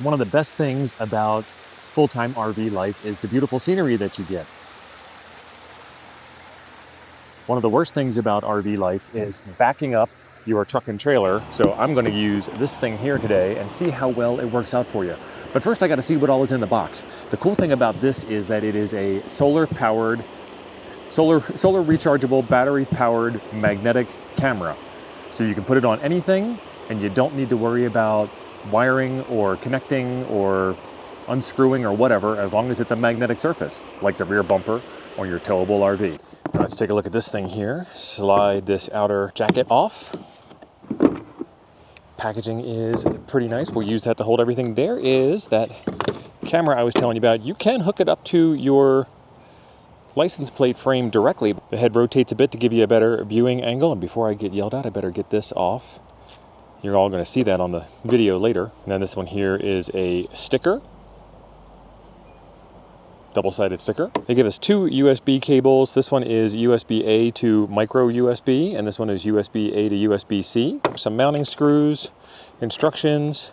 One of the best things about full-time RV life is the beautiful scenery that you get. One of the worst things about RV life is backing up your truck and trailer. So I'm going to use this thing here today and see how well it works out for you. But first I got to see what all is in the box. The cool thing about this is that it is a solar rechargeable, battery powered magnetic camera. So you can put it on anything and you don't need to worry about wiring or connecting or unscrewing or whatever, as long as it's a magnetic surface, like the rear bumper on your towable RV. Now let's take a look at this thing here. Slide this outer jacket off. Packaging is pretty nice. We'll use that to hold everything. There is that camera I was telling you about. You can hook it up to your license plate frame directly. The head rotates a bit to give you a better viewing angle. And before I get yelled at, I better get this off. You're all going to see that on the video later. And then this one here is a sticker. Double-sided sticker. They give us two USB cables. This one is USB-A to micro USB, and this one is USB-A to USB-C. Some mounting screws, instructions.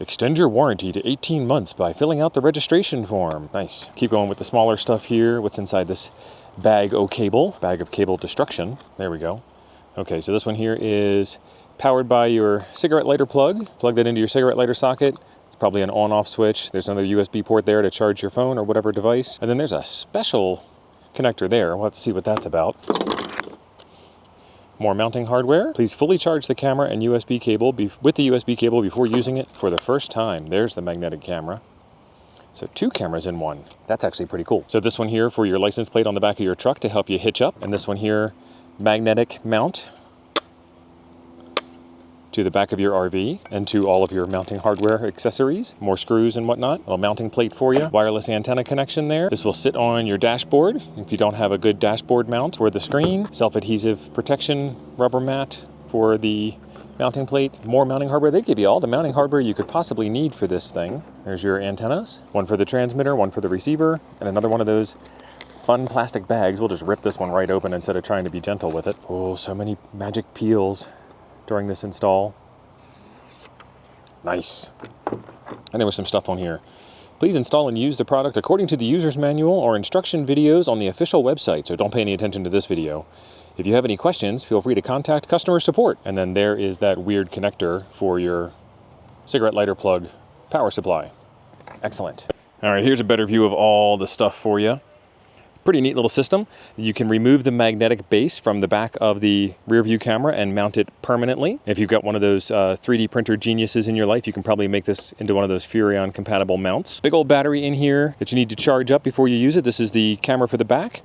Extend your warranty to 18 months by filling out the registration form. Nice. Keep going with the smaller stuff here. What's inside this bag of cable destruction. There we go. Okay, so this one here is powered by your cigarette lighter plug. Plug that into your cigarette lighter socket. It's probably an on-off switch. There's another USB port there to charge your phone or whatever device. And then there's a special connector there. We'll have to see what that's about. More mounting hardware. Please fully charge the camera and USB cable with the USB cable before using it for the first time. There's the magnetic camera. So two cameras in one. That's actually pretty cool. So this one here for your license plate on the back of your truck to help you hitch up. And this one here, magnetic mount to the back of your RV and to all of your mounting hardware accessories, more screws and whatnot. A little mounting plate for you, wireless antenna connection there. This will sit on your dashboard if you don't have a good dashboard mount for the screen. Self-adhesive protection rubber mat for the mounting plate. More mounting hardware. They give you all the mounting hardware you could possibly need for this thing. There's your antennas, one for the transmitter, one for the receiver, and another one of those fun plastic bags. We'll just rip this one right open instead of trying to be gentle with it. Oh, so many magic peels during this install. Nice. And there was some stuff on here. Please install and use the product according to the user's manual or instruction videos on the official website, so don't pay any attention to this video. If you have any questions, feel free to contact customer support. And then there is that weird connector for your cigarette lighter plug power supply. Excellent. All right, here's a better view of all the stuff for you. Pretty neat little system. You can remove the magnetic base from the back of the rear view camera and mount it permanently. If you've got one of those 3D printer geniuses in your life, you can probably make this into one of those Furrion compatible mounts. Big old battery in here that you need to charge up before you use it. This is the camera for the back,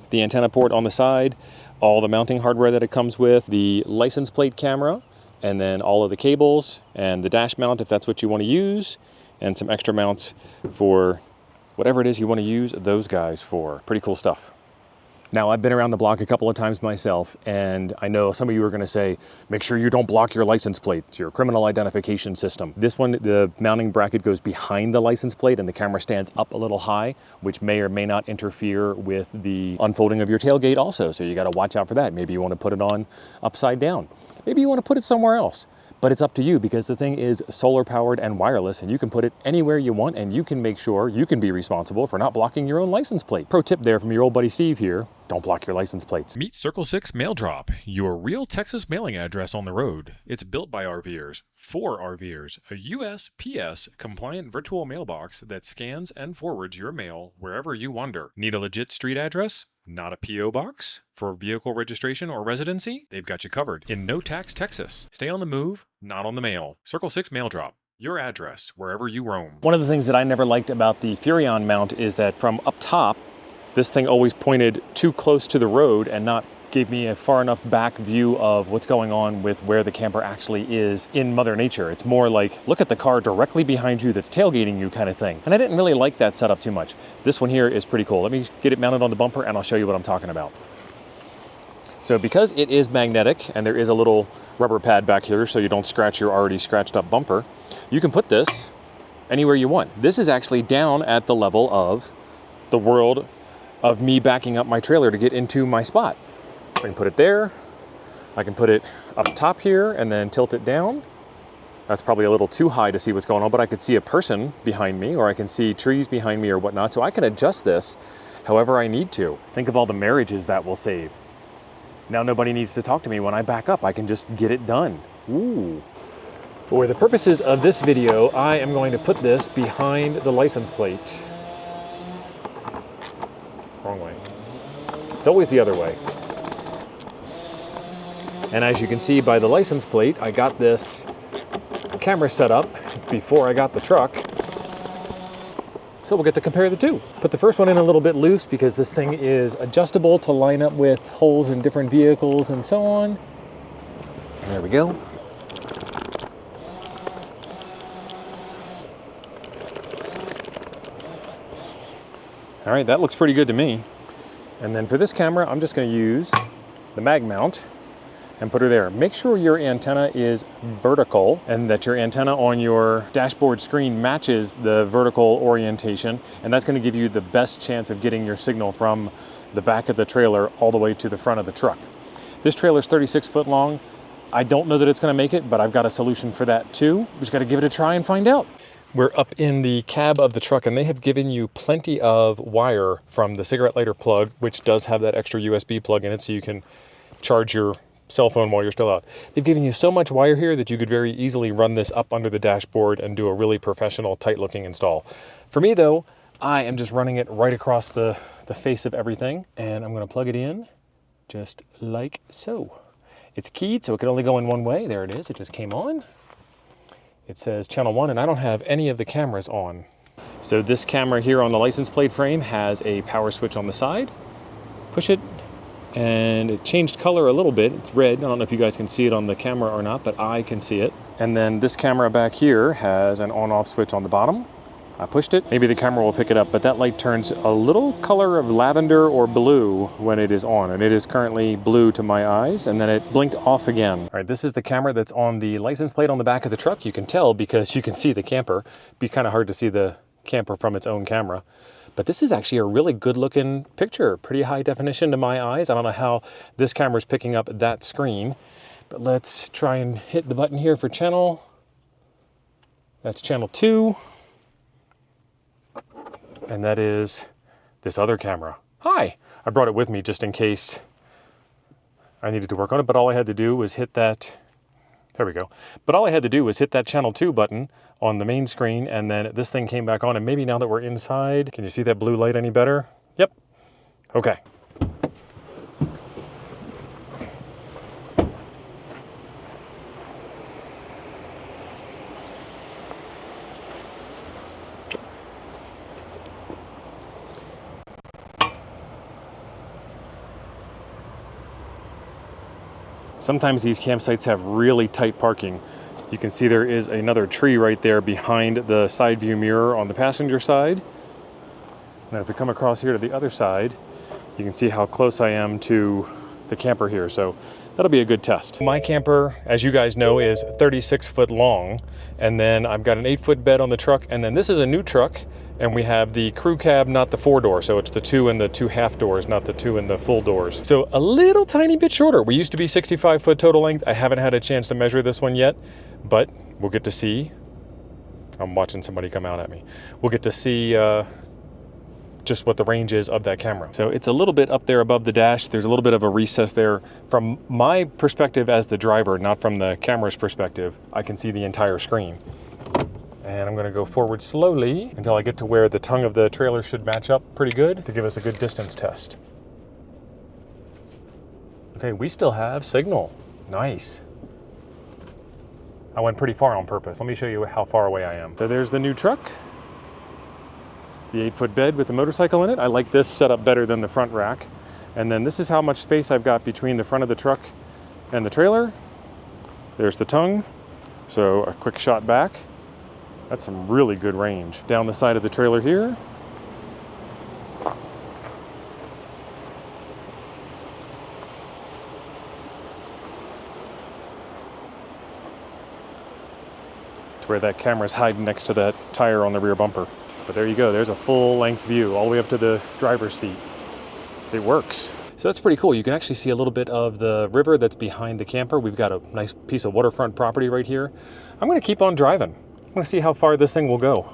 the antenna port on the side, all the mounting hardware that it comes with, the license plate camera, and then all of the cables and the dash mount if that's what you want to use, and some extra mounts for whatever it is you want to use those guys for. Pretty cool stuff. Now, I've been around the block a couple of times myself, and I know some of you are going to say, make sure you don't block your license plate. It's your criminal identification system. This one, the mounting bracket goes behind the license plate and the camera stands up a little high, which may or may not interfere with the unfolding of your tailgate also. So you got to watch out for that. Maybe you want to put it on upside down. Maybe you want to put it somewhere else. But it's up to you, because the thing is solar powered and wireless, and you can put it anywhere you want, and you can make sure you can be responsible for not blocking your own license plate. Pro tip there from your old buddy Steve here: don't block your license plates. Meet Circle 6 Mail Drop, your real Texas mailing address on the road. It's built by RVers, for RVers, a USPS compliant virtual mailbox that scans and forwards your mail wherever you wander. Need a legit street address? Not a P.O. box? For vehicle registration or residency? They've got you covered. In no tax Texas. Stay on the move, not on the mail. Circle 6 Mail Drop. Your address, wherever you roam. One of the things that I never liked about the Furrion mount is that from up top, this thing always pointed too close to the road and not gave me a far enough back view of what's going on with where the camper actually is in Mother Nature. It's more like, look at the car directly behind you that's tailgating you kind of thing. And I didn't really like that setup too much. This one here is pretty cool. Let me get it mounted on the bumper and I'll show you what I'm talking about. So because it is magnetic and there is a little rubber pad back here so you don't scratch your already scratched up bumper, you can put this anywhere you want. This is actually down at the level of the world of me backing up my trailer to get into my spot. I can put it there, I can put it up top here and then tilt it down. That's probably a little too high to see what's going on, but I could see a person behind me, or I can see trees behind me or whatnot, so I can adjust this however I need to. Think of all the marriages that will save. Now nobody needs to talk to me when I back up. I can just get it done. Ooh. For the purposes of this video, I am going to put this behind the license plate. Wrong way. It's always the other way. And as you can see by the license plate, I got this camera set up before I got the truck. So we'll get to compare the two. Put the first one in a little bit loose because this thing is adjustable to line up with holes in different vehicles and so on. There we go. All right, that looks pretty good to me. And then for this camera, I'm just going to use the mag mount and put her there. Make sure your antenna is vertical and that your antenna on your dashboard screen matches the vertical orientation, and that's going to give you the best chance of getting your signal from the back of the trailer all the way to the front of the truck. This trailer is 36 foot long. I don't know that it's going to make it, but I've got a solution for that too. We just got to give it a try and find out. We're up in the cab of the truck, and they have given you plenty of wire from the cigarette lighter plug, which does have that extra USB plug in it so you can charge your cell phone while you're still out. They've given you so much wire here that you could very easily run this up under the dashboard and do a really professional, tight-looking install. For me though, I am just running it right across the face of everything, and I'm going to plug it in just like so. It's keyed, so it can only go in one way. There it is. It just came on. It says channel 1, and I don't have any of the cameras on. So this camera here on the license plate frame has a power switch on the side. Push it, and it changed color a little bit. It's red. I don't know if you guys can see it on the camera or not, but I can see it. And then this camera back here has an on-off switch on the bottom. I pushed it. Maybe the camera will pick it up, but that light turns a little color of lavender or blue when it is on, and it is currently blue to my eyes, and then it blinked off again. All right, this is the camera that's on the license plate on the back of the truck. You can tell because you can see the camper. It'd be kind of hard to see the camper from its own camera. But this is actually a really good looking picture, pretty high definition to my eyes. I don't know how this camera is picking up that screen, but let's try and hit the button here for channel. That's channel 2. And that is this other camera. Hi, I brought it with me just in case I needed to work on it, but all I had to do was hit that, there we go. But all I had to do was hit that channel 2 button on the main screen, and then this thing came back on, and maybe now that we're inside, can you see that blue light any better? Yep. Okay. Sometimes these campsites have really tight parking. You can see there is another tree right there behind the side view mirror on the passenger side. Now if we come across here to the other side, you can see how close I am to the camper here. So that'll be a good test. My camper, as you guys know, is 36 foot long. And then I've got an 8-foot bed on the truck. And then this is a new truck. And we have the crew cab, not the 4-door. So it's the 2 and the 2 half doors, not the 2 and the full doors. So a little tiny bit shorter. We used to be 65 foot total length. I haven't had a chance to measure this one yet, but we'll get to see. I'm watching somebody come out at me. We'll get to see just what the range is of that camera. So it's a little bit up there above the dash. There's a little bit of a recess there. From my perspective as the driver, not from the camera's perspective, I can see the entire screen. And I'm going to go forward slowly until I get to where the tongue of the trailer should match up pretty good to give us a good distance test. Okay, we still have signal. Nice. I went pretty far on purpose. Let me show you how far away I am. So there's the new truck. The 8-foot bed with the motorcycle in it. I like this setup better than the front rack. And then this is how much space I've got between the front of the truck and the trailer. There's the tongue. So a quick shot back. That's some really good range. Down the side of the trailer here. To where that camera's hiding next to that tire on the rear bumper. But there you go, there's a full length view all the way up to the driver's seat. It works. So that's pretty cool. You can actually see a little bit of the river that's behind the camper. We've got a nice piece of waterfront property right here. I'm gonna keep on driving. I'm gonna see how far this thing will go.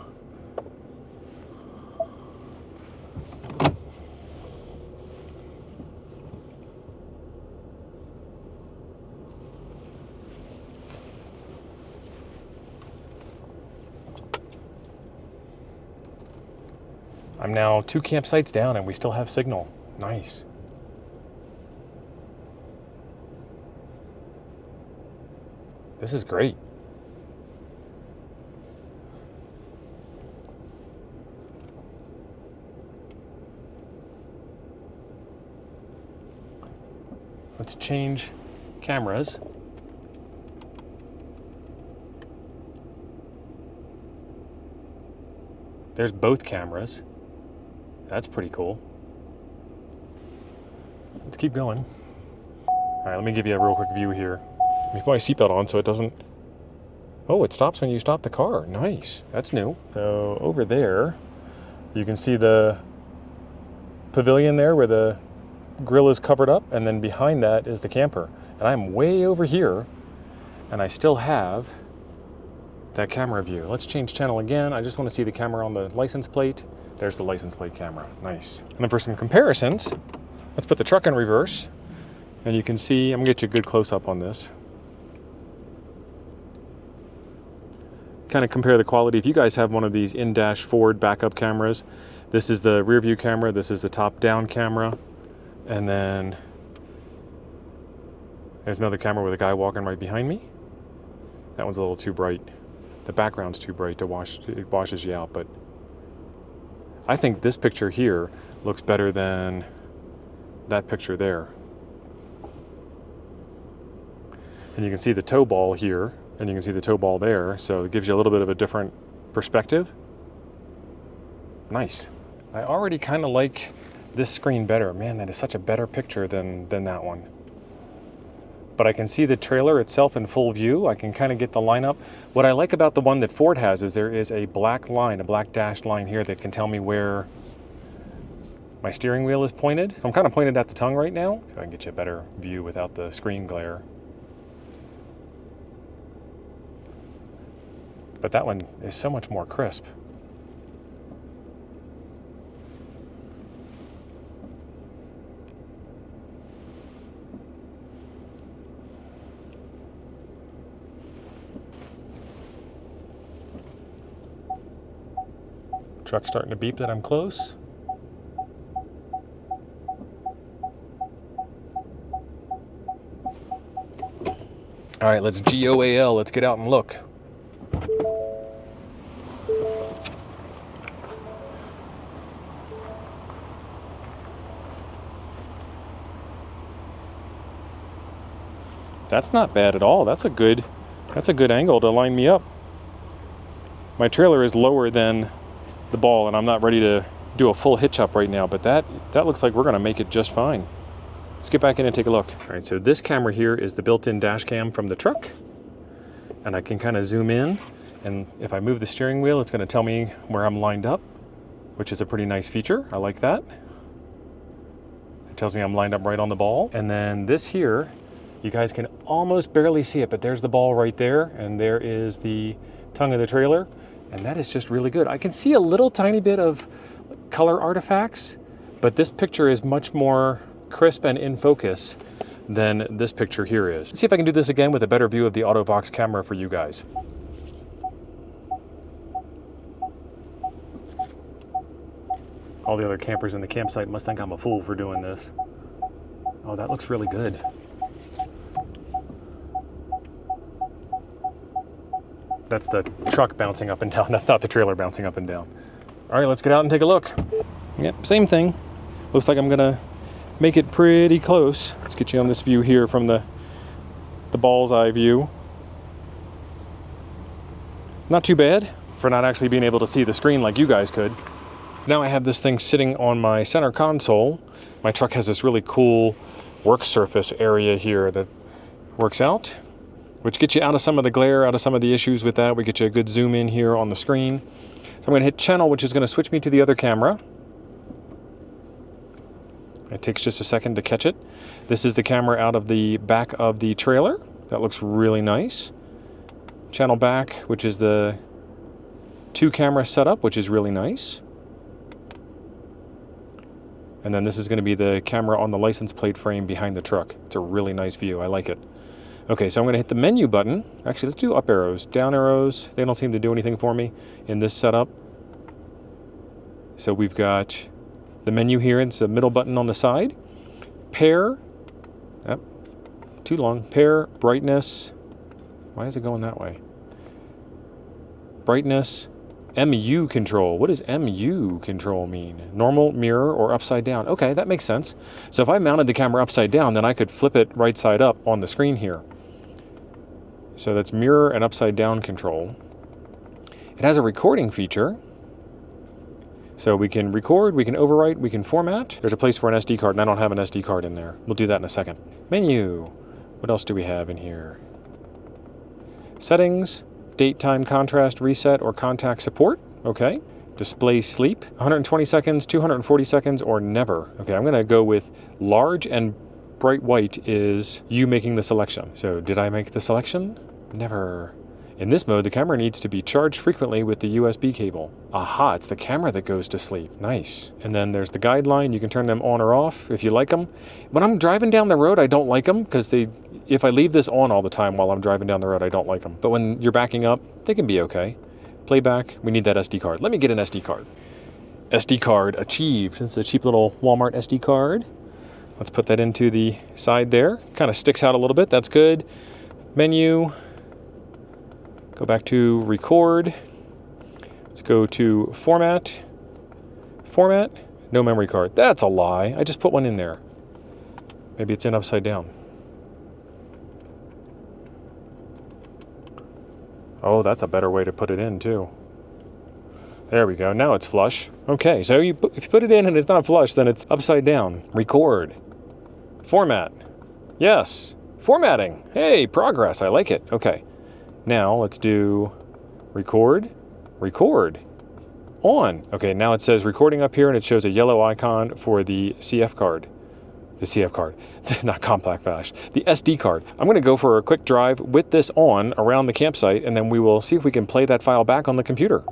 I'm now 2 campsites down and we still have signal. Nice. This is great. Let's change cameras. There's both cameras. That's pretty cool. Let's keep going. All right, let me give you a real quick view here. Let me put my seatbelt on so it doesn't... Oh, it stops when you stop the car. Nice, that's new. So over there, you can see the pavilion there where the grill is covered up, and then behind that is the camper. And I'm way over here, and I still have that camera view. Let's change channel again. I just want to see the camera on the license plate. There's the license plate camera, nice. And then for some comparisons, let's put the truck in reverse, and you can see, I'm gonna get you a good close-up on this. Kind of compare the quality. If you guys have one of these in-dash forward backup cameras, this is the rear view camera, this is the top-down camera, and then there's another camera with a guy walking right behind me. That one's a little too bright. The background's too bright to wash, it washes you out, but I think this picture here looks better than that picture there. And you can see the tow ball here, and you can see the tow ball there, so it gives you a little bit of a different perspective. Nice. I already kind of like this screen better. Man, that is such a better picture than that one. But I can see the trailer itself in full view. I can kind of get the lineup. What I like about the one that Ford has is there is a black line, a black dashed line here that can tell me where my steering wheel is pointed. So I'm kind of pointed at the tongue right now, so I can get you a better view without the screen glare. But that one is so much more crisp. Truck's starting to beep that I'm close. All right, let's GOAL, let's get out and look. That's not bad at all. That's a good angle to line me up. My trailer is lower than the ball, and I'm not ready to do a full hitch up right now, but that looks like we're gonna make it just fine. Let's get back in and take a look. All right, so this camera here is the built-in dash cam from the truck, and I can kind of zoom in, and if I move the steering wheel, it's gonna tell me where I'm lined up, which is a pretty nice feature. I like that. It tells me I'm lined up right on the ball. And then this here, you guys can almost barely see it, but there's the ball right there, and there is the tongue of the trailer, and that is just really good. I can see a little tiny bit of color artifacts, but this picture is much more crisp and in focus than this picture here is. Let's see if I can do this again with a better view of the AutoVox camera for you guys. All the other campers in the campsite must think I'm a fool for doing this. Oh, that looks really good. That's the truck bouncing up and down. That's not the trailer bouncing up and down. All right, let's get out and take a look. Yep, same thing. Looks like I'm gonna make it pretty close. Let's get you on this view here from the ball's eye view. Not too bad for not actually being able to see the screen like you guys could. Now I have this thing sitting on my center console. My truck has this really cool work surface area here that works out, which gets you out of some of the glare, out of some of the issues with that. We get you a good zoom in here on the screen. So I'm gonna hit channel, which is gonna switch me to the other camera. It takes just a second to catch it. This is the camera out of the back of the trailer. That looks really nice. Channel back, which is the 2-camera setup, which is really nice. And then this is going to be the camera on the license plate frame behind the truck. It's a really nice view. I like it. Okay, so I'm going to hit the menu button. Actually, let's do up arrows. Down arrows, they don't seem to do anything for me in this setup. So we've got the menu here. It's a middle button on the side. Pair. Yep. Too long. Pair, brightness. Why is it going that way? Brightness, MU control. What does MU control mean? Normal, mirror, or upside down? Okay, that makes sense. So if I mounted the camera upside down, then I could flip it right side up on the screen here. So that's mirror and upside down control. It has a recording feature. So we can record, we can overwrite, we can format. There's a place for an SD card, and I don't have an SD card in there. We'll do that in a second. Menu. What else do we have in here? Settings, date, time, contrast, reset, or contact support. Okay. Display sleep, 120 seconds, 240 seconds, or never. Okay, I'm gonna go with large and bright white is you making the selection. So did I make the selection? Never. In this mode, the camera needs to be charged frequently with the USB cable. Aha, it's the camera that goes to sleep. Nice. And then there's the guideline. You can turn them on or off if you like them. When I'm driving down the road, I don't like them because if I leave this on all the time while I'm driving down the road, I don't like them. But when you're backing up, they can be okay. Playback, we need that SD card. Let me get an SD card. SD card achieved. It's a cheap little Walmart SD card. Let's put that into the side there. Kind of sticks out a little bit. That's good. Menu. Go back to record. Let's go to format. Format, no memory card. That's a lie. I just put one in there. Maybe it's in upside down. Oh, that's a better way to put it in too. There we go. Now it's flush. Okay, so if you put it in and it's not flush, then it's upside down. Record. Format. Yes. Formatting. Hey, progress. I like it. Okay. Now let's do record, record, on. Okay, now it says recording up here and it shows a yellow icon for the CF card. The CF card, not compact flash, the SD card. I'm gonna go for a quick drive with this on around the campsite and then we will see if we can play that file back on the computer.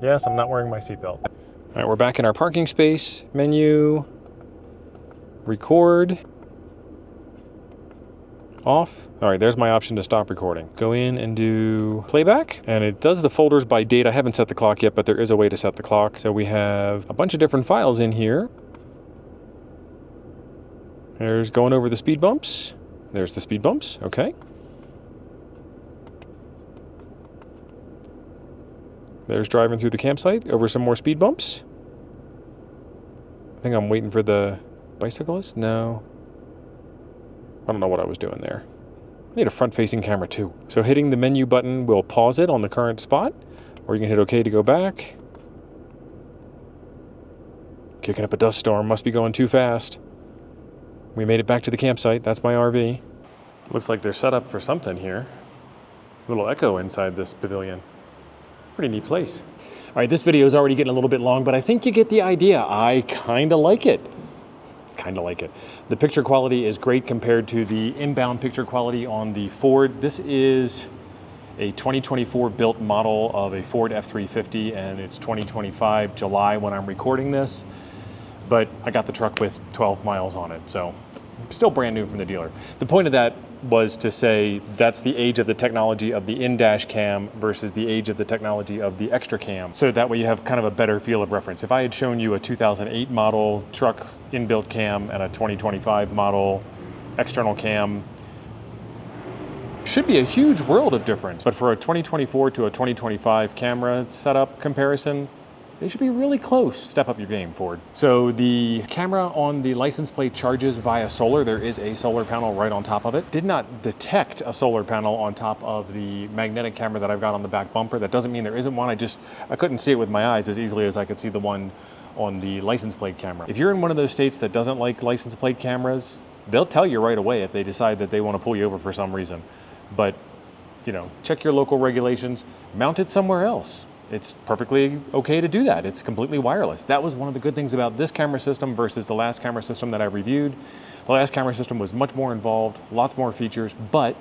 Yes, I'm not wearing my seatbelt. All right, we're back in our parking space, menu, record, off. All right, there's my option to stop recording. Go in and do playback, and it does the folders by date. I haven't set the clock yet, but there is a way to set the clock. So we have a bunch of different files in here. There's going over the speed bumps. There's the speed bumps, okay. There's driving through the campsite over some more speed bumps. I think I'm waiting for the bicyclist. No. I don't know what I was doing there. I need a front-facing camera too. So hitting the menu button will pause it on the current spot, or you can hit OK to go back. Kicking up a dust storm, must be going too fast. We made it back to the campsite. That's my RV. Looks like they're set up for something here. A little echo inside this pavilion. Pretty neat place. All right, this video is already getting a little bit long, but I think you get the idea. I kind of like it. The picture quality is great compared to the inbound picture quality on the Ford. This is a 2024 built model of a Ford F-350, and it's 2025 July when I'm recording this, but I got the truck with 12 miles on it, so still brand new from the dealer. The point of that was to say that's the age of the technology of the in-dash cam versus the age of the technology of the extra cam. So that way you have kind of a better feel of reference. If I had shown you a 2008 model truck inbuilt cam and a 2025 model external cam, should be a huge world of difference. But for a 2024 to a 2025 camera setup comparison, they should be really close. Step up your game, Ford. So the camera on the license plate charges via solar. There is a solar panel right on top of it. Did not detect a solar panel on top of the magnetic camera that I've got on the back bumper. That doesn't mean there isn't one. I couldn't see it with my eyes as easily as I could see the one on the license plate camera. If you're in one of those states that doesn't like license plate cameras, they'll tell you right away if they decide that they want to pull you over for some reason. But, you know, check your local regulations, mount it somewhere else. it's perfectly okay to do that. It's completely wireless. That was one of the good things about this camera system versus the last camera system that I reviewed. The last camera system was much more involved, lots more features, but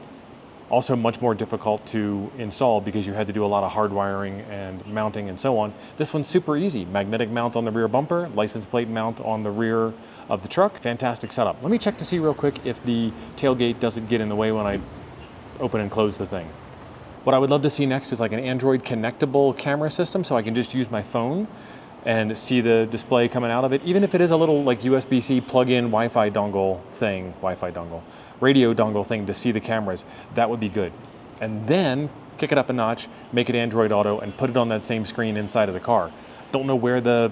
also much more difficult to install because you had to do a lot of hardwiring and mounting and so on. This one's super easy. Magnetic mount on the rear bumper, license plate mount on the rear of the truck. Fantastic setup. Let me check to see real quick if the tailgate doesn't get in the way when I open and close the thing. What I would love to see next is like an Android connectable camera system, so I can just use my phone and see the display coming out of it, even if it is a little like USB-C plug-in Wi-Fi dongle thing, radio dongle thing to see the cameras. That would be good. And then kick it up a notch, make it Android Auto, and put it on that same screen inside of the car. Don't know where the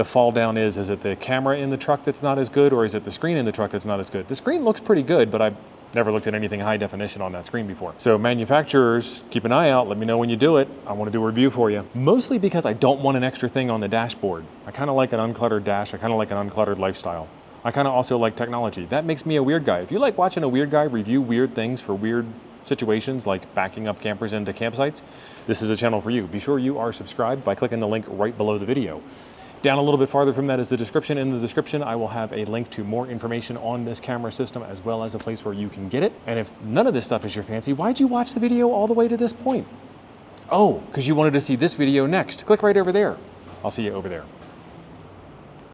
fall down is. Is it the camera in the truck that's not as good, or is it the screen in the truck that's not as good? The screen looks pretty good, but I've never looked at anything high definition on that screen before. So manufacturers, keep an eye out. Let me know when you do it. I want to do a review for you. Mostly because I don't want an extra thing on the dashboard. I kind of like an uncluttered dash. I kind of like an uncluttered lifestyle. I kind of also like technology. That makes me a weird guy. If you like watching a weird guy review weird things for weird situations like backing up campers into campsites, this is a channel for you. Be sure you are subscribed by clicking the link right below the video. Down a little bit farther from that is the description. In the description, I will have a link to more information on this camera system, as well as a place where you can get it. And if none of this stuff is your fancy, why'd you watch the video all the way to this point? Oh, because you wanted to see this video next. Click right over there. I'll see you over there.